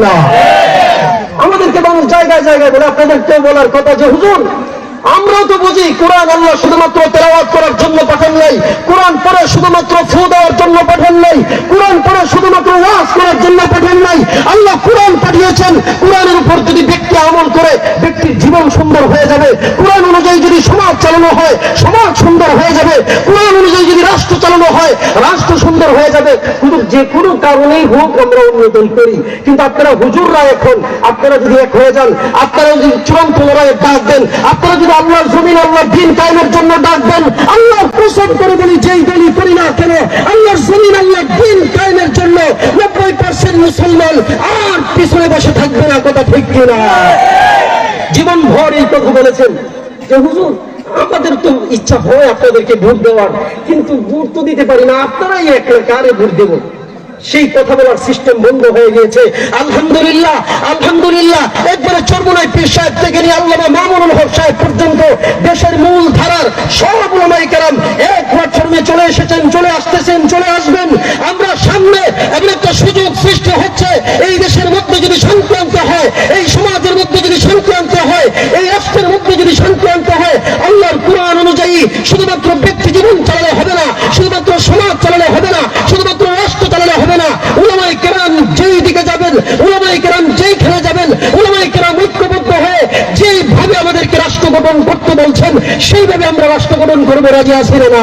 না। আমাদেরকে মানুষ জায়গায় জায়গায় বলে, আপনাদেরকেও বলার কথা যে হুজুর আমরাও তো বুঝি কোরআন আল্লাহ শুধুমাত্র তেলাওয়াত করার জন্য পাঠান নাই, কোরআন পড়ে শুধুমাত্র ফু দেওয়ার জন্য পাঠান নাই, কোরআন পড়ে শুধুমাত্র ওয়াজ করার জন্য পাঠান নাই। আল্লাহ কোরআন পাঠিয়েছেন, কোরআনের উপর যদি ব্যক্তি আমল করে ব্যক্তির জীবন সুন্দর হয়ে যাবে। কোরআন অনুযায়ী যদি সমাজ চালানো হয় সমাজ সুন্দর হয়ে যাবে। কোরআন অনুযায়ী যদি রাষ্ট্র চালানো হয় রাষ্ট্র সুন্দর হয়ে যাবে। কিন্তু যে কোনো কারণেই হোক আমরা উন্নয়ন করি, কিন্তু আপনারা হুজুররা এখন আপনারা যদি এক হয়ে যান, আপনারা যদি চূড়ান্ত লড়াইয়ে ডাক দেন, আপনারা যদি আল্লাহর জমিন আল্লাহর দ্বীন কায়েমের জন্য ডাক দেন, আল্লাহর কসম করে বলি যেই দলই করি না কেন আল্লাহর জমিন আল্লাহর দ্বীন কায়েমের জন্য 90% মুসলমান আর পিছনে বসে থাকবে না। কথা ঠিক কিনা? জীবন ভর এই কথা বলেছেন যে হুজুর আমাদের তো ইচ্ছা হয় আপনাদেরকে ভোট দেওয়ার, কিন্তু ভোট তো দিতে পারি না, আপনারাই এক কারে ভোট দেব। সেই কথা বলার সিস্টেম বন্ধ হয়ে গিয়েছে। আলহামদুলিল্লাহ আলহামদুলিল্লাহ, একবারে চরমোনাই পীর সাহেব থেকে নিয়ে আল্লামা মামুনুল হক সাহেব পর্যন্ত দেশের মূল ধারার সব উলামায়ে কেরাম এক প্ল্যাটফর্মে চলে এসেছেন, চলে আসতেছেন, চলে আসবেন। আমরা সামনে এমন একটা সুযোগ সৃষ্টি হচ্ছে, এই দেশের মধ্যে যদি সংক্রান্ত হয়, এই সমাজের মধ্যে যদি সংক্রান্ত হয়, এই রাষ্ট্রের মধ্যে যদি সংক্রান্ত হয়, আল্লাহর কোরআন অনুযায়ী শুধুমাত্র ব্যক্তি জীবন চালালে হবে না, শুধুমাত্র সমাজ চালালে হবে না, শুধুমাত্র রাষ্ট্র চালালে হবে না। উলামায়ে কেরাম যেই দিকে যাবেন, উলামায়ে কেরাম যেইখানে যাবেন, উলামায়ে কেরাম ঐক্যবদ্ধ হয়ে যেইভাবে আমাদেরকে রাষ্ট্র গঠন করতে বলছেন সেইভাবে আমরা রাষ্ট্র গঠন করবো। রাজি আছি না?